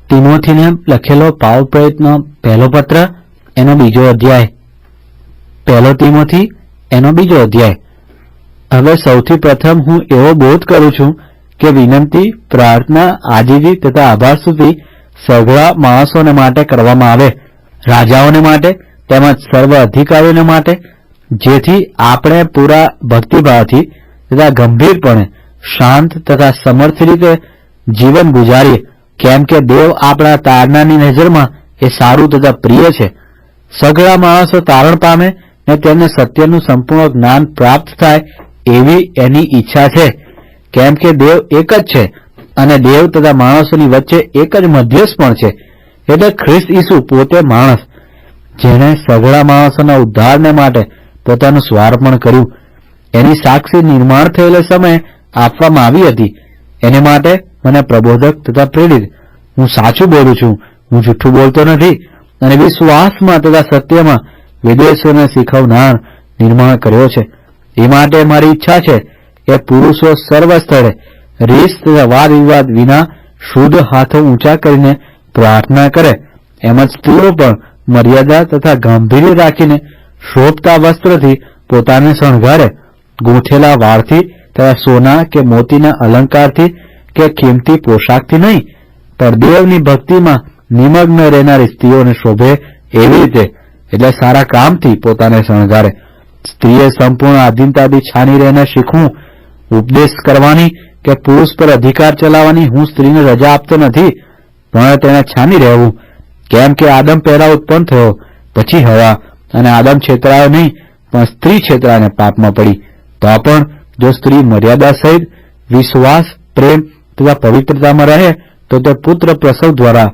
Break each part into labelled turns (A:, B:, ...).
A: તિમોથીને લખેલો પાઉલ પ્રેરિતનો પહેલો પત્ર એનો 2 અધ્યાય. 1 તિમોથી એનો 2 અધ્યાય. હવે સૌથી પ્રથમ હું એવો બોધ કરું છું કે વિનંતી, પ્રાર્થના, આજીજી તથા આભાર સ્તુતિ સઘળા માણસોને માટે કરવામાં આવે, રાજાઓને માટે તેમજ સર્વ અધિકારીઓને માટે, જેથી આપણે પૂરા ભક્તિભાવથી તથા ગંભીરપણે શાંત તથા સમર્થ રીતે જીવન ગુજારીએ, કેમ કે દેવ આપણા તારનારની નજરમાં એ સારું તથા પ્રિય છે. સઘળા માણસો તારણ પામે ને તેમને સત્યનું સંપૂર્ણ જ્ઞાન પ્રાપ્ત થાય એવી એની ઈચ્છા છે, કેમ કે દેવ એક જ છે અને દેવ તથા માણસોની વચ્ચે એક જ મધ્યસ્થ પણ છે, એટલે ખ્રિસ્ત ઈસુ પોતે માણસ, જેણે સઘળા માણસોના ઉદ્ધારને માટે પોતાનું સ્વાર્પણ કર્યું. એની સાક્ષી નિર્માણ થયેલો સમય આપવામાં આવી હતી. એને માટે મને પ્રબોધક તથા પ્રેરિત, હું સાચું બોલું છું, હું જૂઠું બોલતો નથી, અને વિશ્વાસમાં તથા સત્યમાં વિદેશોને શીખવનાર નિર્માણ કર્યો છે. એ માટે મારી ઈચ્છા છે કે પુરુષો સર્વ સ્થળે રીસ તથા વાદ વિવાદ વિના શુદ્ધ હાથો ઊંચા કરીને પ્રાર્થના કરે, એમ જ સ્ત્રીઓ પણ મર્યાદા તથા ગાંભીર્ય રાખીને શોભતા વસ્ત્રથી પોતાને શણગારે, ગૂંથેલા વાળથી તથા સોના કે મોતીના અલંકારથી કે કિંમતી પોશાકથી નહીં, પણ દેવની ભક્તિમાં નિમગ્ન રહેનારી સ્ત્રીઓને શોભે એવી રીતે, એટલે સારા કામથી પોતાને શણગારે. સ્ત્રીએ સંપૂર્ણ આધીનતાથી છાની રહીને શીખવું. ઉપદેશ કરવાની કે પુરુષ પર અધિકાર ચલાવવાની હું સ્ત્રીને રજા આપતો નથી, પણ તેને છાની રહેવું, કેમ કે આદમ પહેલા ઉત્પન્ન થયો, પછી હવા, અને આદમ છેતરાયો નહીં, પણ સ્ત્રી છેતરાને પાપમાં પડી. તો પણ જો સ્ત્રી મર્યાદા સહિત વિશ્વાસ, પ્રેમ તથા પવિત્રતામાં રહે તો તે પુત્ર પ્રસવ દ્વારા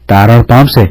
A: તારણ પામશે.